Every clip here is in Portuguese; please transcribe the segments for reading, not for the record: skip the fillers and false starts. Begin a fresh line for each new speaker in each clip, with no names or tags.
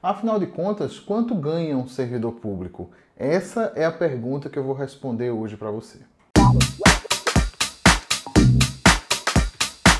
Afinal de contas, quanto ganha um servidor público? Essa é a pergunta que eu vou responder hoje para você.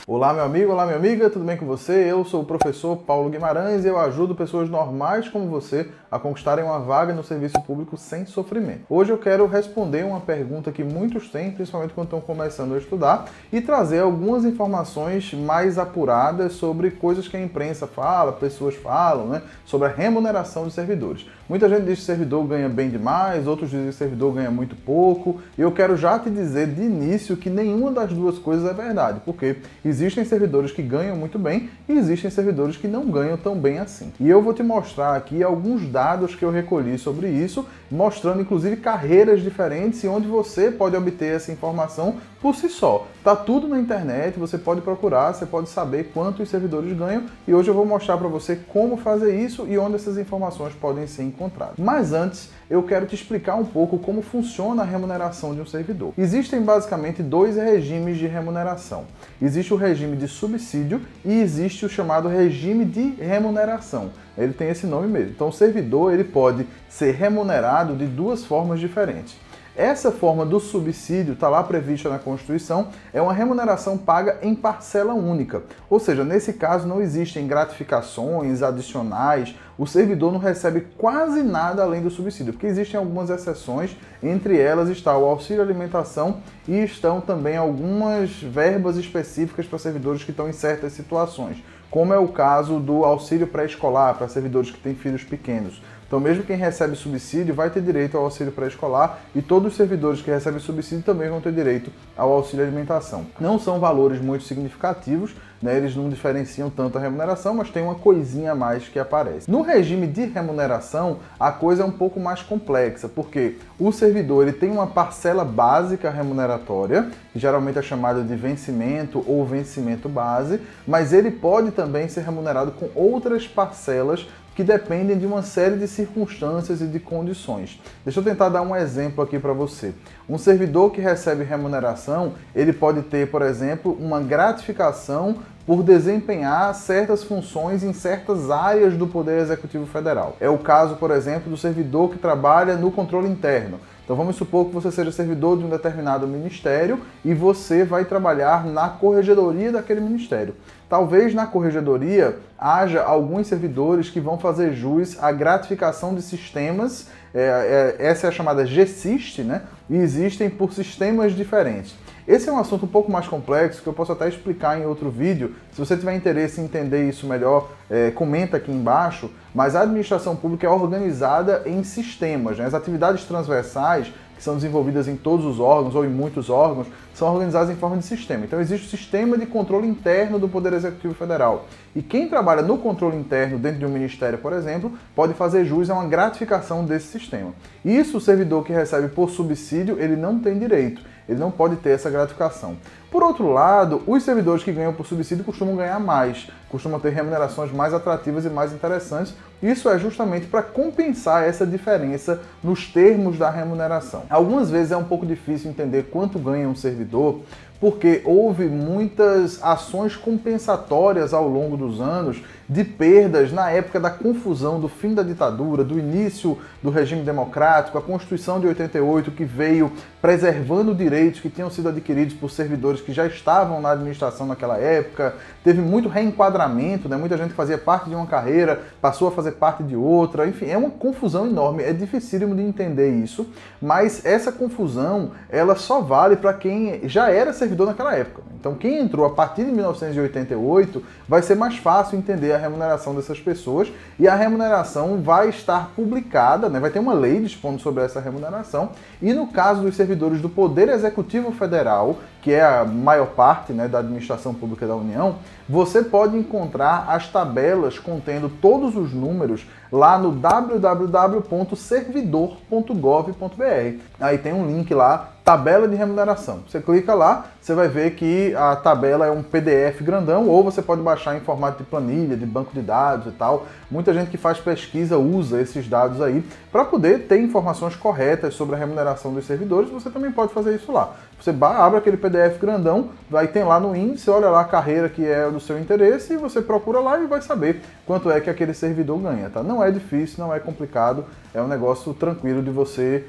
Olá meu amigo, olá minha amiga, tudo bem com você? Eu sou o professor Paulo Guimarães e eu ajudo pessoas normais como você a conquistarem uma vaga no serviço público sem sofrimento. Hoje eu quero responder uma pergunta que muitos têm, principalmente quando estão começando a estudar, e trazer algumas informações mais apuradas sobre coisas que a imprensa fala, pessoas falam, né, sobre a remuneração dos servidores. Muita gente diz que o servidor ganha bem demais, outros dizem que o servidor ganha muito pouco, e eu quero já te dizer de início que nenhuma das duas coisas é verdade, porque existem servidores que ganham muito bem e existem servidores que não ganham tão bem assim. E eu vou te mostrar aqui alguns dados que eu recolhi sobre isso, mostrando inclusive carreiras diferentes e onde você pode obter essa informação por si só. Tá tudo na internet, você pode procurar, você pode saber quanto os servidores ganham e hoje eu vou mostrar para você como fazer isso e onde essas informações podem ser encontradas. Mas antes, eu quero te explicar um pouco como funciona a remuneração de um servidor. Existem basicamente dois regimes de remuneração. Existe o regime de subsídio e existe o chamado regime de remuneração. Ele tem esse nome mesmo. Então o servidor ele pode ser remunerado de duas formas diferentes. Essa forma do subsídio está lá prevista na Constituição, é uma remuneração paga em parcela única. Ou seja, nesse caso não existem gratificações adicionais, o servidor não recebe quase nada além do subsídio, porque existem algumas exceções, entre elas está o auxílio alimentação e estão também algumas verbas específicas para servidores que estão em certas situações, como é o caso do auxílio pré-escolar para servidores que têm filhos pequenos. Então, mesmo quem recebe subsídio vai ter direito ao auxílio pré-escolar e todos os servidores que recebem subsídio também vão ter direito ao auxílio alimentação. Não são valores muito significativos, né? Eles não diferenciam tanto a remuneração, mas tem uma coisinha a mais que aparece. No regime de remuneração, a coisa é um pouco mais complexa, porque o servidor ele tem uma parcela básica remuneratória, que geralmente é chamada de vencimento ou vencimento base, mas ele pode também ser remunerado com outras parcelas que dependem de uma série de circunstâncias e de condições. Deixa eu tentar dar um exemplo aqui para você. Um servidor que recebe remuneração, ele pode ter, por exemplo, uma gratificação por desempenhar certas funções em certas áreas do Poder Executivo Federal. É o caso, por exemplo, do servidor que trabalha no controle interno. Então vamos supor que você seja servidor de um determinado ministério e você vai trabalhar na corregedoria daquele ministério. Talvez na corregedoria haja alguns servidores que vão fazer jus à gratificação de sistemas, essa é a chamada GSIST, né? E existem por sistemas diferentes. Esse é um assunto um pouco mais complexo que eu posso até explicar em outro vídeo. Se você tiver interesse em entender isso melhor, comenta aqui embaixo. Mas a administração pública é organizada em sistemas, né? As atividades transversais, que são desenvolvidas em todos os órgãos ou em muitos órgãos, são organizadas em forma de sistema. Então existe o sistema de controle interno do Poder Executivo Federal. E quem trabalha no controle interno dentro de um ministério, por exemplo, pode fazer jus a uma gratificação desse sistema. Isso o servidor que recebe por subsídio, ele não tem direito. Ele não pode ter essa gratificação. Por outro lado, os servidores que ganham por subsídio costumam ganhar mais, costumam ter remunerações mais atrativas e mais interessantes. Isso é justamente para compensar essa diferença nos termos da remuneração. Algumas vezes é um pouco difícil entender quanto ganha um servidor, porque houve muitas ações compensatórias ao longo dos anos de perdas na época da confusão do fim da ditadura, do início do regime democrático, a Constituição de 88 que veio preservando direitos que tinham sido adquiridos por servidores que já estavam na administração naquela época, teve muito reenquadramento, né? Muita gente que fazia parte de uma carreira passou a fazer parte de outra, enfim, é uma confusão enorme, é dificílimo de entender isso, mas essa confusão ela só vale para quem já era servidor naquela época. Então quem entrou a partir de 1988 vai ser mais fácil entender a remuneração dessas pessoas e a remuneração vai estar publicada, né? Vai ter uma lei dispondo sobre essa remuneração e no caso dos servidores do Poder Executivo Federal, que é a maior parte, né, da administração pública da União, você pode encontrar as tabelas contendo todos os números lá no www.servidor.gov.br. Aí tem um link lá tabela de remuneração. Você clica lá, você vai ver que a tabela é um PDF grandão, ou você pode baixar em formato de planilha, de banco de dados e tal. Muita gente que faz pesquisa usa esses dados aí para poder ter informações corretas sobre a remuneração dos servidores. Você também pode fazer isso lá. Você abre aquele PDF grandão, vai ter lá no índice, olha lá a carreira que é do seu interesse e você procura lá e vai saber quanto é que aquele servidor ganha, tá? Não é difícil, não é complicado, é um negócio tranquilo de você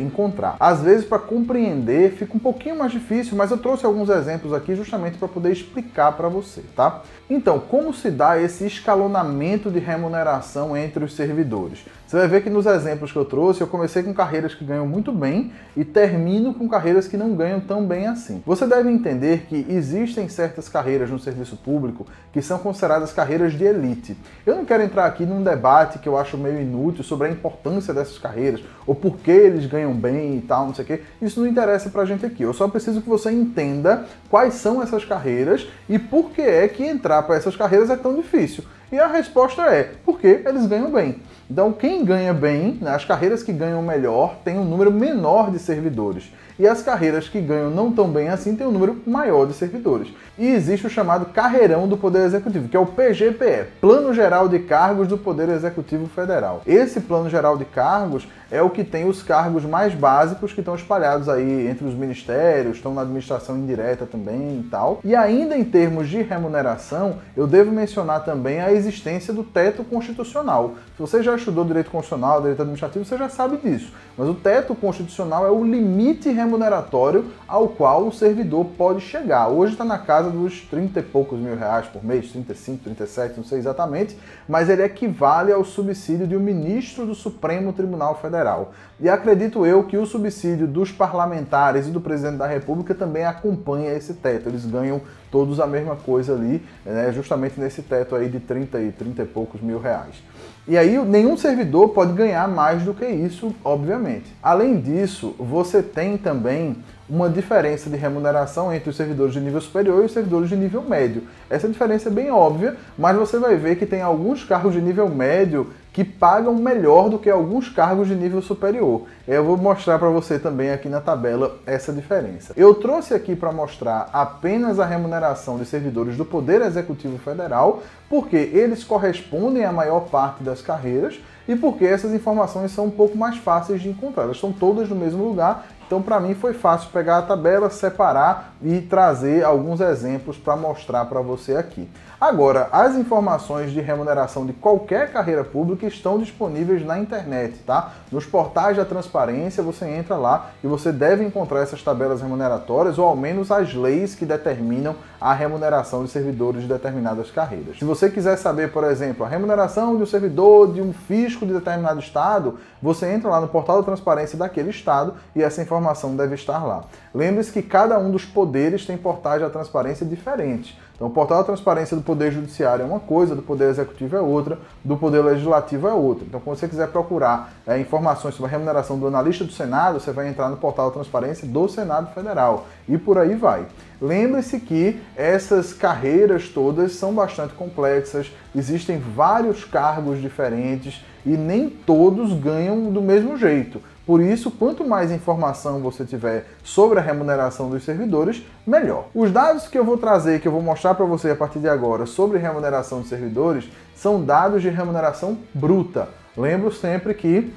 encontrar. Às vezes, para compreender, fica um pouquinho mais difícil, mas eu trouxe alguns exemplos aqui justamente para poder explicar para você, tá? Então, como se dá esse escalonamento de remuneração entre os servidores? Você vai ver que nos exemplos que eu trouxe, eu comecei com carreiras que ganham muito bem e termino com carreiras que não ganham tão bem assim. Você deve entender que existem certas carreiras no serviço público que são consideradas carreiras de elite. Eu não quero entrar aqui num debate que eu acho meio inútil sobre a importância dessas carreiras ou por que eles ganham bem e tal, não sei o quê. Isso não interessa pra gente aqui. Eu só preciso que você entenda quais são essas carreiras e por que é que entrar para essas carreiras é tão difícil. E a resposta é porque eles ganham bem. Então, quem ganha bem, as carreiras que ganham melhor, tem um número menor de servidores. E as carreiras que ganham não tão bem assim, tem um número maior de servidores. E existe o chamado carreirão do Poder Executivo, que é o PGPE, Plano Geral de Cargos do Poder Executivo Federal. Esse Plano Geral de Cargos é o que tem os cargos mais básicos que estão espalhados aí entre os ministérios, estão na administração indireta também e tal. E ainda em termos de remuneração, eu devo mencionar também a existência do teto constitucional. Se você já estudou direito constitucional, direito administrativo, você já sabe disso. Mas o teto constitucional é o limite remuneratório ao qual o servidor pode chegar. Hoje está na casa dos 30 e poucos mil reais por mês, 35, 37, não sei exatamente, mas ele equivale ao subsídio de um ministro do Supremo Tribunal Federal. E acredito eu que o subsídio dos parlamentares e do presidente da República também acompanha esse teto. Eles ganham todos a mesma coisa ali, né, justamente nesse teto aí de 30 e poucos mil reais. E aí nenhum servidor pode ganhar mais do que isso, obviamente. Além disso, você tem também uma diferença de remuneração entre os servidores de nível superior e os servidores de nível médio. Essa diferença é bem óbvia, mas você vai ver que tem alguns cargos de nível médio que pagam melhor do que alguns cargos de nível superior. Eu vou mostrar para você também aqui na tabela essa diferença. Eu trouxe aqui para mostrar apenas a remuneração de servidores do Poder Executivo Federal, porque eles correspondem à maior parte das carreiras e porque essas informações são um pouco mais fáceis de encontrar. Elas estão todas no mesmo lugar. Então, para mim, foi fácil pegar a tabela, separar e trazer alguns exemplos para mostrar para você aqui. Agora, as informações de remuneração de qualquer carreira pública estão disponíveis na internet, tá? Nos portais da transparência, você entra lá e você deve encontrar essas tabelas remuneratórias ou ao menos as leis que determinam a remuneração de servidores de determinadas carreiras. Se você quiser saber, por exemplo, a remuneração de um servidor de um fisco de determinado estado, você entra lá no portal da transparência daquele estado e essa informação deve estar lá. Lembre-se que cada um dos poderes tem portais da transparência diferentes. Então, o portal da transparência do Poder Judiciário é uma coisa, do Poder Executivo é outra, do Poder Legislativo é outra. Então, quando você quiser procurar informações sobre a remuneração do analista do Senado, você vai entrar no portal da transparência do Senado Federal e por aí vai. Lembre-se que essas carreiras todas são bastante complexas, existem vários cargos diferentes e nem todos ganham do mesmo jeito. Por isso, quanto mais informação você tiver sobre a remuneração dos servidores, melhor. Os dados que eu vou trazer, que eu vou mostrar para você a partir de agora sobre remuneração de servidores, são dados de remuneração bruta. Lembro sempre que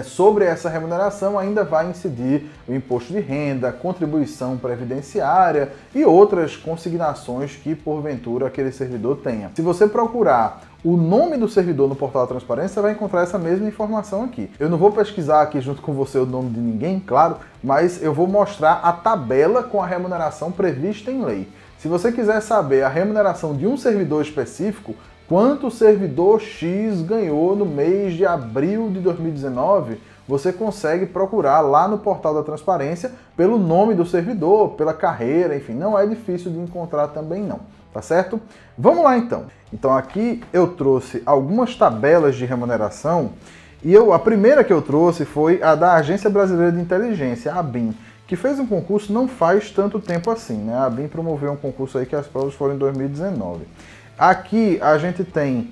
sobre essa remuneração ainda vai incidir o imposto de renda, contribuição previdenciária e outras consignações que porventura aquele servidor tenha. Se você procurar o nome do servidor no portal da transparência, você vai encontrar essa mesma informação aqui. Eu não vou pesquisar aqui junto com você o nome de ninguém, claro, mas eu vou mostrar a tabela com a remuneração prevista em lei. Se você quiser saber a remuneração de um servidor específico, quanto o servidor X ganhou no mês de abril de 2019, você consegue procurar lá no portal da transparência pelo nome do servidor, pela carreira, enfim, não é difícil de encontrar também não, tá certo? Vamos lá então. Então aqui eu trouxe algumas tabelas de remuneração e a primeira que eu trouxe foi a da Agência Brasileira de Inteligência, a ABIN, que fez um concurso não faz tanto tempo assim, né? A ABIN promoveu um concurso aí que as provas foram em 2019. Aqui a gente tem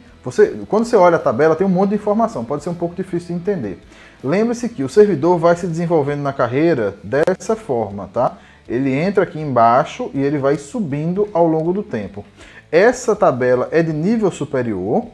Quando você olha a tabela, tem um monte de informação, pode ser um pouco difícil de entender. Lembre-se que o servidor vai se desenvolvendo na carreira dessa forma, tá? Ele entra aqui embaixo e ele vai subindo ao longo do tempo. Essa tabela é de nível superior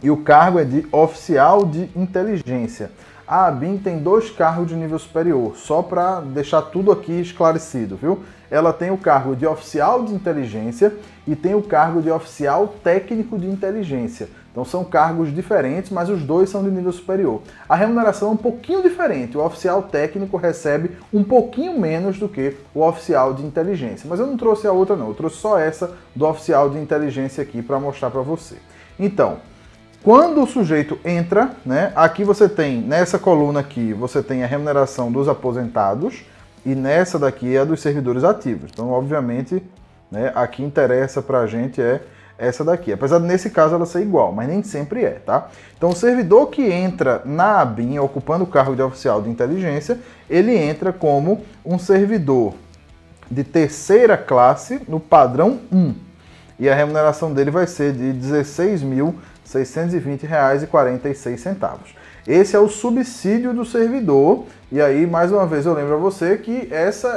e o cargo é de oficial de inteligência. A ABIN tem 2 cargos de nível superior, só para deixar tudo aqui esclarecido, viu? Ela tem o cargo de oficial de inteligência e tem o cargo de oficial técnico de inteligência. Então são cargos diferentes, mas os dois são de nível superior. A remuneração é um pouquinho diferente. O oficial técnico recebe um pouquinho menos do que o oficial de inteligência. Mas eu não trouxe a outra não, eu trouxe só essa do oficial de inteligência aqui para mostrar para você. Então, quando o sujeito entra, né, aqui você tem, nessa coluna aqui, você tem a remuneração dos aposentados e nessa daqui é a dos servidores ativos. Então, obviamente, né, aqui interessa para a gente é essa daqui. Apesar de, nesse caso, ela ser igual, mas nem sempre é, tá? Então, o servidor que entra na ABIN, ocupando o cargo de oficial de inteligência, ele entra como um servidor de terceira classe no padrão 1. E a remuneração dele vai ser de R$ 16.620,46. Esse é o subsídio do servidor. E aí, mais uma vez, eu lembro a você que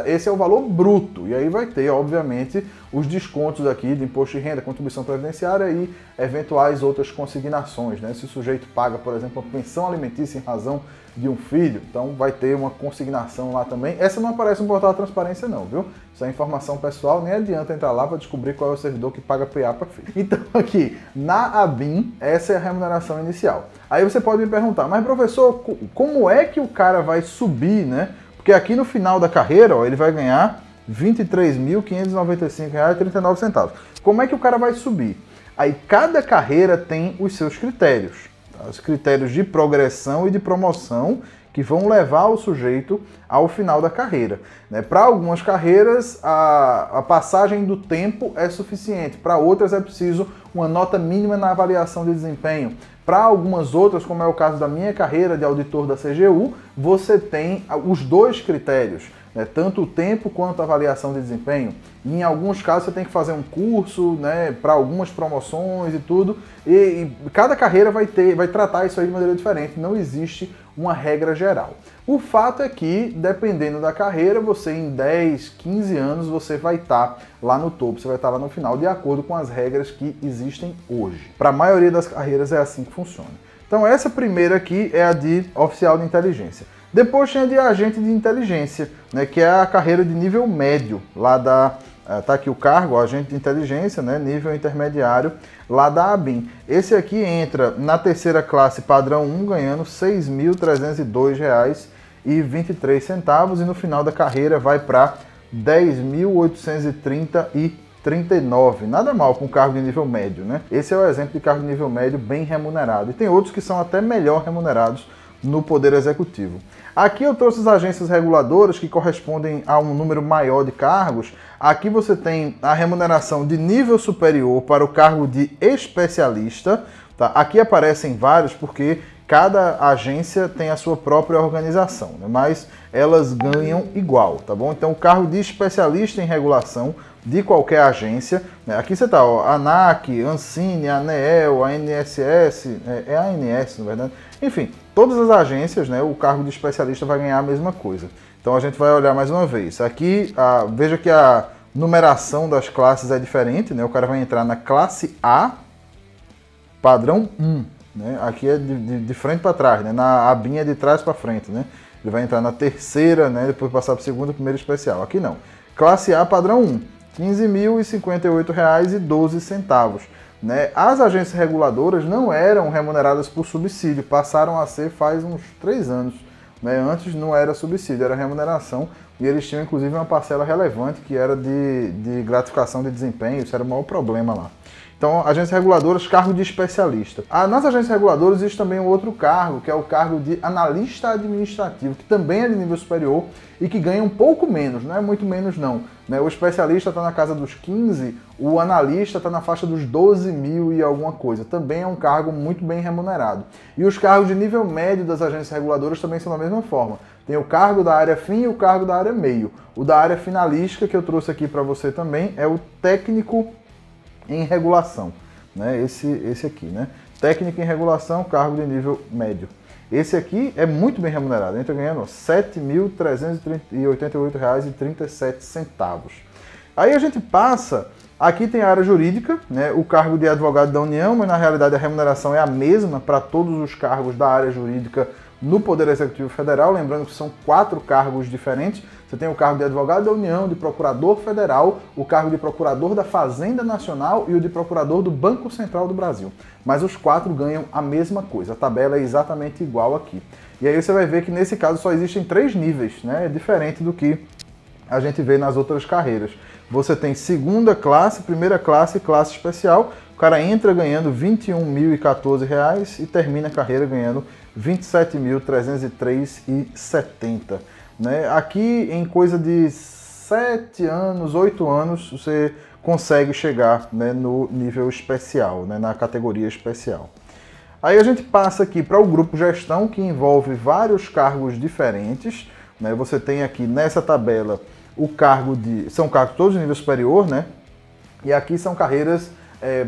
esse é o valor bruto. E aí vai ter, obviamente, os descontos aqui de imposto de renda, contribuição previdenciária e eventuais outras consignações, né? Se o sujeito paga, por exemplo, uma pensão alimentícia em razão de um filho, então vai ter uma consignação lá também. Essa não aparece no portal da transparência não, viu? Isso é informação pessoal, nem adianta entrar lá para descobrir qual é o servidor que paga PA para filho. Então aqui, na ABIN, essa é a remuneração inicial. Aí você pode me perguntar, mas professor, como é que o cara vai subir, né? Porque aqui no final da carreira, ó, ele vai ganhar R$ 23.595,39. Como é que o cara vai subir? Aí cada carreira tem os seus critérios. Os critérios de progressão e de promoção que vão levar o sujeito ao final da carreira. Para algumas carreiras, a passagem do tempo é suficiente. Para outras, é preciso uma nota mínima na avaliação de desempenho. Para algumas outras, como é o caso da minha carreira de auditor da CGU, você tem os 2 critérios, né? Tanto o tempo quanto a avaliação de desempenho. E em alguns casos você tem que fazer um curso, né, para algumas promoções e tudo. E cada carreira vai tratar isso aí de maneira diferente. Não existe uma regra geral. O fato é que, dependendo da carreira, você em 10, 15 anos, você vai estar lá no topo, você vai estar lá no final, de acordo com as regras que existem hoje. Para a maioria das carreiras é assim que funciona. Então essa primeira aqui é a de oficial de inteligência. Depois tem a de agente de inteligência, né, que é a carreira de nível médio, lá da... Tá aqui o cargo, agente de inteligência, né, nível intermediário, lá da ABIN. Esse aqui entra na terceira classe padrão 1, ganhando R$ 6.302,23 e no final da carreira vai para R$ 10.830,39. Nada mal com cargo de nível médio, né? Esse é o exemplo de cargo de nível médio bem remunerado. E tem outros que são até melhor remunerados no Poder Executivo. Aqui eu trouxe as agências reguladoras que correspondem a um número maior de cargos. Aqui você tem a remuneração de nível superior para o cargo de especialista. Tá? Aqui aparecem vários porque cada agência tem a sua própria organização, né? Mas elas ganham igual, tá bom? Então o cargo de especialista em regulação de qualquer agência, né? Aqui você tá, ó, ANAC, Ancine, ANEEL, ANSS, é a ANS, na verdade. Enfim, todas as agências, né, o cargo de especialista vai ganhar a mesma coisa. Então a gente vai olhar mais uma vez. Aqui, veja que a numeração das classes é diferente, né? O cara vai entrar na classe A, padrão 1, né? Aqui é de frente para trás, né? Na ABIN é de trás para frente, né? Ele vai entrar na terceira, né? Depois passar para a segunda, primeira especial. Aqui não. Classe A, padrão 1, R$ 15.058,12. Né? As agências reguladoras não eram remuneradas por subsídio, passaram a ser faz uns 3 anos. Né? Antes não era subsídio, era remuneração, e eles tinham inclusive uma parcela relevante que era de gratificação de desempenho, isso era o maior problema lá. Então, agências reguladoras, cargo de especialista. Nas agências reguladoras existe também um outro cargo, que é o cargo de analista administrativo, que também é de nível superior e que ganha um pouco menos, não é muito menos não. Né? O especialista está na casa dos 15, o analista está na faixa dos 12 mil e alguma coisa. Também é um cargo muito bem remunerado. E os cargos de nível médio das agências reguladoras também são da mesma forma. Tem o cargo da área fim e o cargo da área meio. O da área finalística, que eu trouxe aqui para você também, é o técnico em regulação, né? Esse aqui, né? técnico em regulação, cargo de nível médio. Esse aqui é muito bem remunerado, entra ganhando R$ 7.388,37. Aí a gente passa, aqui tem a área jurídica, né, o cargo de advogado da União, mas na realidade a remuneração é a mesma para todos os cargos da área jurídica no Poder Executivo Federal, lembrando que são 4 cargos diferentes. Você tem o cargo de advogado da União, de procurador federal, o cargo de procurador da Fazenda Nacional e o de procurador do Banco Central do Brasil. Mas os 4 ganham a mesma coisa, a tabela é exatamente igual aqui. E aí você vai ver que nesse caso só existem 3 níveis, né? É diferente do que a gente vê nas outras carreiras. Você tem segunda classe, primeira classe e classe especial. O cara entra ganhando R$ 21.014 e termina a carreira ganhando R$ 27.303,70. Né? Aqui, em coisa de 7 anos, 8 anos, você consegue chegar, né, no nível especial, né, na categoria especial. Aí a gente passa aqui para o grupo gestão, que envolve vários cargos diferentes. Né? Você tem aqui nessa tabela o cargo de... São cargos todos de nível superior, né? E aqui são carreiras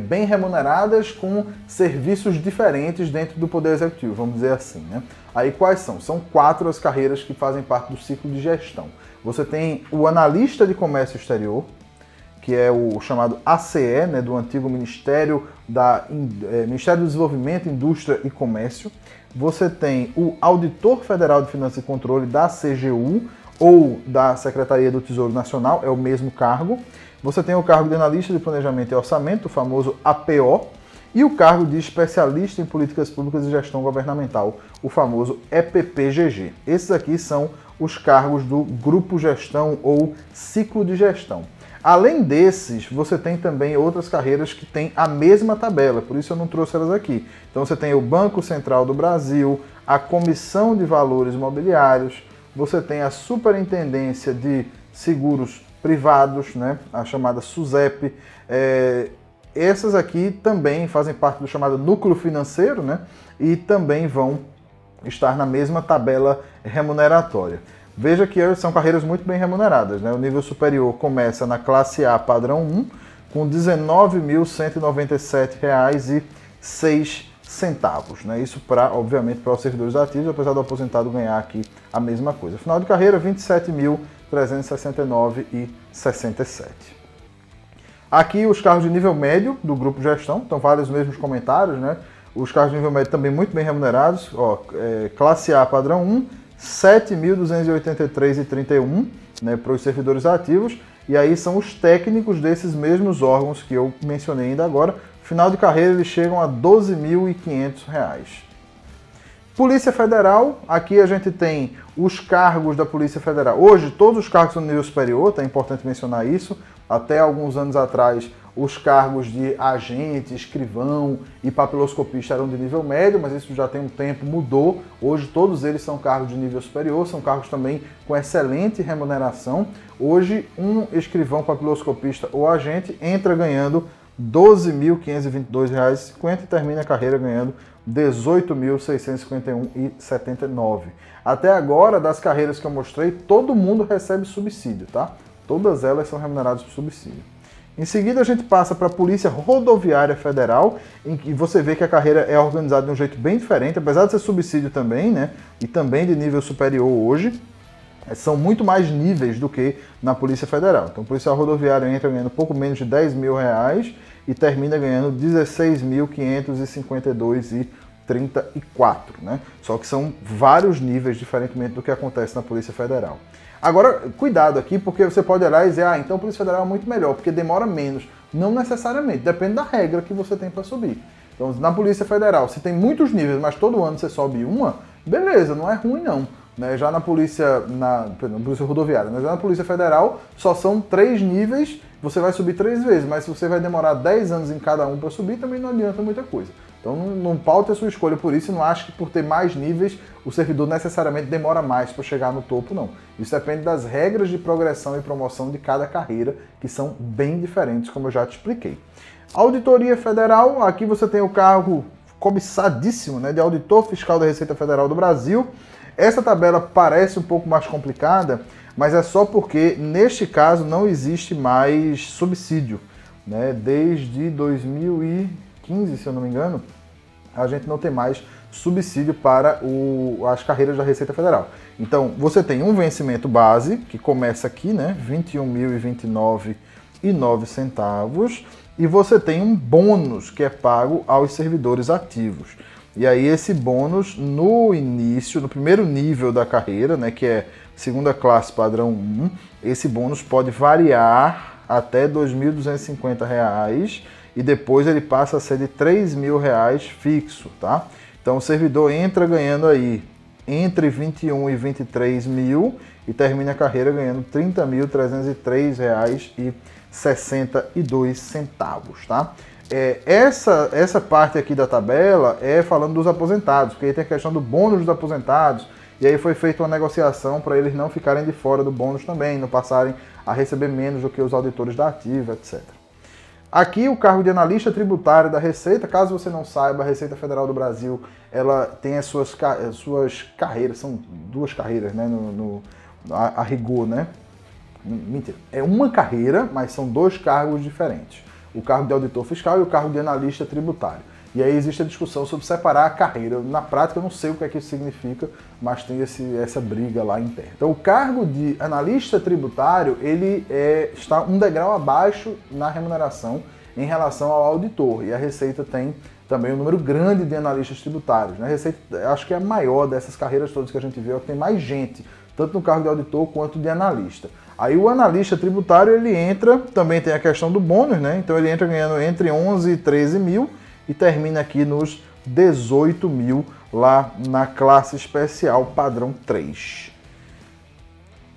bem remuneradas com serviços diferentes dentro do Poder Executivo, vamos dizer assim, né? Aí quais são? São 4 as carreiras que fazem parte do ciclo de gestão. Você tem o analista de comércio exterior, que é o chamado ACE, né, do antigo Ministério do Desenvolvimento, Indústria e Comércio. Você tem o auditor federal de Finanças e Controle da CGU, ou da Secretaria do Tesouro Nacional, é o mesmo cargo. Você tem o cargo de analista de planejamento e orçamento, o famoso APO, e o cargo de especialista em políticas públicas e gestão governamental, o famoso EPPGG. Esses aqui são os cargos do grupo gestão ou ciclo de gestão. Além desses, você tem também outras carreiras que têm a mesma tabela, por isso eu não trouxe elas aqui. Então você tem o Banco Central do Brasil, a Comissão de Valores Imobiliários, você tem a Superintendência de Seguros Privados, né, a chamada SUSEP. Essas aqui também fazem parte do chamado núcleo financeiro, né, e também vão estar na mesma tabela remuneratória. Veja que são carreiras muito bem remuneradas, né? O nível superior começa na classe A padrão 1, com R$ 19.197,06. Né? Isso, obviamente, para os servidores ativos, apesar do aposentado ganhar aqui a mesma coisa. Final de carreira, R$ 27.369,67. Aqui os cargos de nível médio do grupo gestão, então vale os mesmos comentários, né? Os cargos de nível médio também muito bem remunerados. Ó, classe A padrão 1, R$ 7.283,31, né, para os servidores ativos. E aí são os técnicos desses mesmos órgãos que eu mencionei ainda agora. Final de carreira eles chegam a R$ 12.500. Polícia Federal, aqui a gente tem os cargos da Polícia Federal. Hoje todos os cargos são no nível superior, tá? É importante mencionar isso. Até alguns anos atrás os cargos de agente, escrivão e papiloscopista eram de nível médio, mas isso já tem um tempo, mudou. Hoje todos eles são cargos de nível superior, são cargos também com excelente remuneração. Hoje um escrivão, papiloscopista ou agente entra ganhando R$ 12.522,50 e termina a carreira ganhando R$ 18.651,79. Até agora, das carreiras que eu mostrei, todo mundo recebe subsídio, tá? Todas elas são remuneradas por subsídio. Em seguida, a gente passa para a Polícia Rodoviária Federal, em que você vê que a carreira é organizada de um jeito bem diferente, apesar de ser subsídio também, né? E também de nível superior hoje. São muito mais níveis do que na Polícia Federal. Então, o policial rodoviário entra ganhando pouco menos de R$ 10.000 e termina ganhando R$ 16.552,34, né? Só que são vários níveis, diferentemente do que acontece na Polícia Federal. Agora, cuidado aqui, porque você pode olhar e dizer, então a Polícia Federal é muito melhor, porque demora menos. Não necessariamente, depende da regra que você tem para subir. Então, na Polícia Federal, se tem muitos níveis, mas todo ano você sobe uma, beleza, não é ruim não. Né? Já na Polícia Rodoviária, né? Já na Polícia Federal só são 3 níveis, você vai subir 3 vezes, mas se você vai demorar 10 anos em cada um para subir, também não adianta muita coisa. Então não paute a sua escolha por isso e não ache que por ter mais níveis o servidor necessariamente demora mais para chegar no topo, não. Isso depende das regras de progressão e promoção de cada carreira, que são bem diferentes, como eu já te expliquei. Auditoria Federal, aqui você tem o cargo cobiçadíssimo, né, de Auditor Fiscal da Receita Federal do Brasil. Essa tabela parece um pouco mais complicada, mas é só porque, neste caso, não existe mais subsídio. Né? Desde 2015, se eu não me engano, a gente não tem mais subsídio para as carreiras da Receita Federal. Então, você tem um vencimento base, que começa aqui, né, R$ 21.029,09, e você tem um bônus que é pago aos servidores ativos. E aí esse bônus, no início, no primeiro nível da carreira, né, que é segunda classe padrão 1, esse bônus pode variar até R$ 2.250 e depois ele passa a ser de R$ 3.000 fixo, tá? Então o servidor entra ganhando aí entre 21 e 23 mil e termina a carreira ganhando R$ 30.303,62, tá? Essa parte aqui da tabela é falando dos aposentados, porque aí tem a questão do bônus dos aposentados, e aí foi feita uma negociação para eles não ficarem de fora do bônus também, não passarem a receber menos do que os auditores da ativa, etc. Aqui o cargo de analista tributário da Receita, caso você não saiba, a Receita Federal do Brasil, ela tem as suas carreiras, são duas carreiras, né, a rigor, né? Mentira, é uma carreira, mas são dois cargos diferentes. O cargo de auditor fiscal e o cargo de analista tributário. E aí existe a discussão sobre separar a carreira. Na prática eu não sei o que é que isso significa, mas tem essa briga lá interna. Então o cargo de analista tributário, ele está um degrau abaixo na remuneração em relação ao auditor. E a Receita tem também um número grande de analistas tributários. A Receita, acho que é a maior dessas carreiras todas que a gente vê, é que tem mais gente, tanto no cargo de auditor quanto de analista. Aí o analista tributário, ele entra, também tem a questão do bônus, né? Então ele entra ganhando entre 11 e 13 mil e termina aqui nos 18 mil lá na classe especial padrão 3.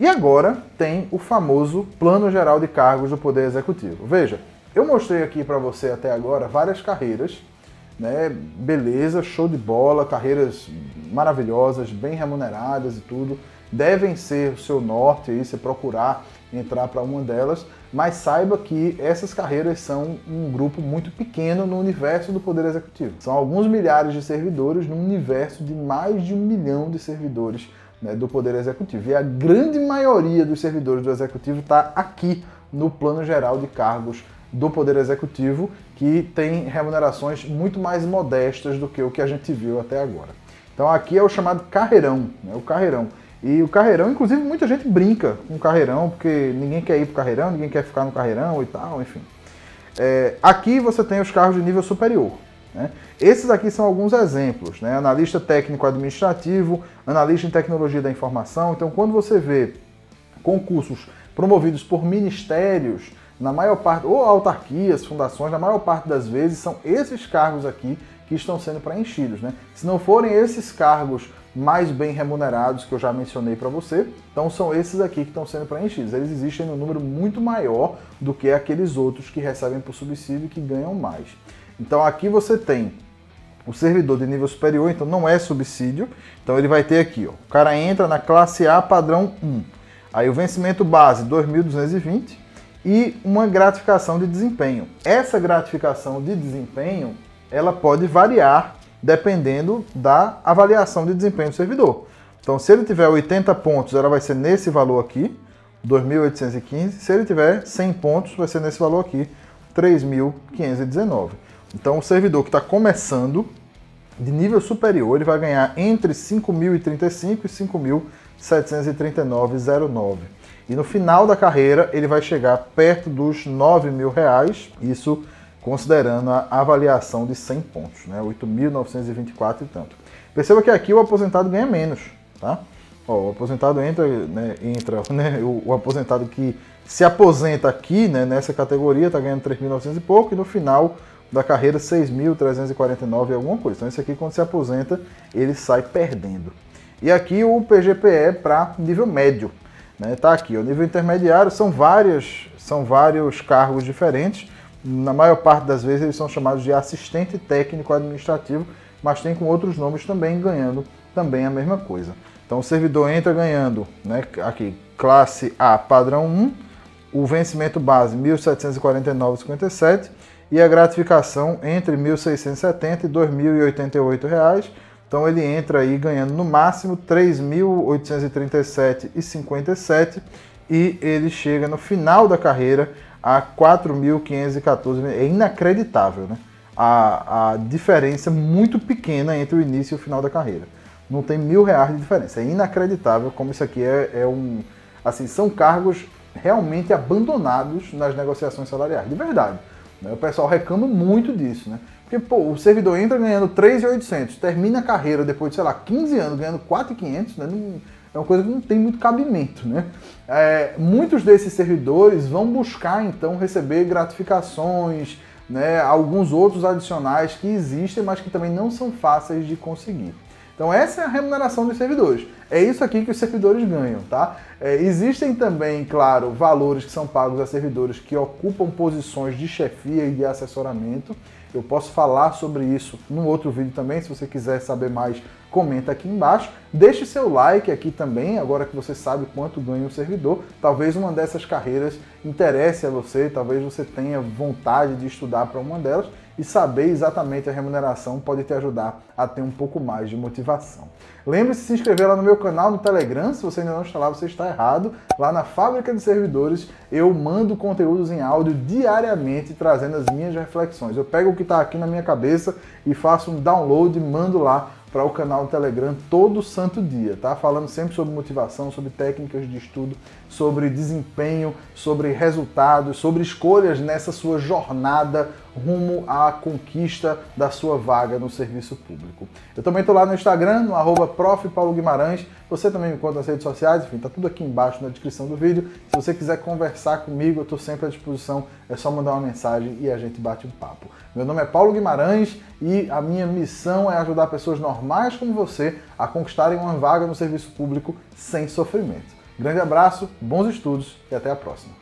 E agora tem o famoso Plano Geral de Cargos do Poder Executivo. Veja, eu mostrei aqui para você até agora várias carreiras, né? Beleza, show de bola, carreiras maravilhosas, bem remuneradas e tudo. Devem ser o seu norte aí, você procurar entrar para uma delas, mas saiba que essas carreiras são um grupo muito pequeno no universo do Poder Executivo. São alguns milhares de servidores num universo de mais de 1 milhão de servidores, né, do Poder Executivo. E a grande maioria dos servidores do Executivo está aqui no Plano Geral de Cargos do Poder Executivo, que tem remunerações muito mais modestas do que o que a gente viu até agora. Então aqui é o chamado carreirão, né, o carreirão. E o carreirão, inclusive, muita gente brinca com o carreirão, porque ninguém quer ir para o carreirão, ninguém quer ficar no carreirão e tal, enfim. Aqui você tem os cargos de nível superior, né? Esses aqui são alguns exemplos, né? Analista técnico administrativo, analista em tecnologia da informação. Então, quando você vê concursos promovidos por ministérios, na maior parte, ou autarquias, fundações, na maior parte das vezes, são esses cargos aqui que estão sendo preenchidos, né? Se não forem esses cargos mais bem remunerados que eu já mencionei para você, então são esses aqui que estão sendo preenchidos. Eles existem num número muito maior do que aqueles outros que recebem por subsídio e que ganham mais. Então aqui você tem o servidor de nível superior, então não é subsídio, então ele vai ter aqui, ó, o cara entra na classe A padrão 1, aí o vencimento base 2.220 e uma gratificação de desempenho. Essa gratificação de desempenho, ela pode variar dependendo da avaliação de desempenho do servidor. Então, se ele tiver 80 pontos, ela vai ser nesse valor aqui, 2.815. Se ele tiver 100 pontos, vai ser nesse valor aqui, 3.519. Então, o servidor que está começando de nível superior, ele vai ganhar entre 5.035 e 5.739,09. E no final da carreira, ele vai chegar perto dos R$9.000, isso considerando a avaliação de 100 pontos, né? 8.924 e tanto. Perceba que aqui o aposentado ganha menos, tá? Ó, o aposentado entra, o aposentado que se aposenta aqui, né, nessa categoria, está ganhando 3.900 e pouco, e no final da carreira 6.349 e alguma coisa. Então esse aqui, quando se aposenta, ele sai perdendo. E aqui o PGPE para nível médio, né? Tá aqui, o nível intermediário são vários cargos diferentes. Na maior parte das vezes eles são chamados de assistente técnico administrativo, mas tem com outros nomes também, ganhando também a mesma coisa. Então o servidor entra ganhando, né, aqui, classe A padrão 1, o vencimento base R$ 1.749,57 e a gratificação entre R$ 1.670 e R$ 2.088. Então ele entra aí ganhando no máximo R$ 3.837,57 e ele chega no final da carreira a 4.514, é inacreditável, né? a diferença muito pequena entre o início e o final da carreira. Não tem R$1.000 de diferença. É inacreditável como isso aqui assim, são cargos realmente abandonados nas negociações salariais, de verdade. Né? O pessoal reclama muito disso, né? Porque, pô, o servidor entra ganhando 3.800, termina a carreira depois de, sei lá, 15 anos ganhando 4.500, né? É uma coisa que não tem muito cabimento, né? Muitos desses servidores vão buscar, então, receber gratificações, né? Alguns outros adicionais que existem, mas que também não são fáceis de conseguir. Então essa é a remuneração dos servidores. É isso aqui que os servidores ganham, tá? Existem também, claro, valores que são pagos a servidores que ocupam posições de chefia e de assessoramento. Eu posso falar sobre isso num outro vídeo também, se você quiser saber mais, comenta aqui embaixo. Deixe seu like aqui também, agora que você sabe quanto ganha um servidor. Talvez uma dessas carreiras interesse a você, talvez você tenha vontade de estudar para uma delas e saber exatamente a remuneração pode te ajudar a ter um pouco mais de motivação. Lembre-se de se inscrever lá no meu canal no Telegram, se você ainda não está lá, você está errado. Lá na Fábrica de Servidores eu mando conteúdos em áudio diariamente trazendo as minhas reflexões. Eu pego o que está aqui na minha cabeça e faço um download e mando lá para o canal do Telegram todo santo dia, tá? Falando sempre sobre motivação, sobre técnicas de estudo, sobre desempenho, sobre resultados, sobre escolhas nessa sua jornada rumo à conquista da sua vaga no serviço público. Eu também estou lá no Instagram, no @prof.paulo_guimarães. Você também me encontra nas redes sociais, enfim, tá tudo aqui embaixo na descrição do vídeo. Se você quiser conversar comigo, eu estou sempre à disposição, é só mandar uma mensagem e a gente bate um papo. Meu nome é Paulo Guimarães e a minha missão é ajudar pessoas normais como você a conquistarem uma vaga no serviço público sem sofrimento. Grande abraço, bons estudos e até a próxima.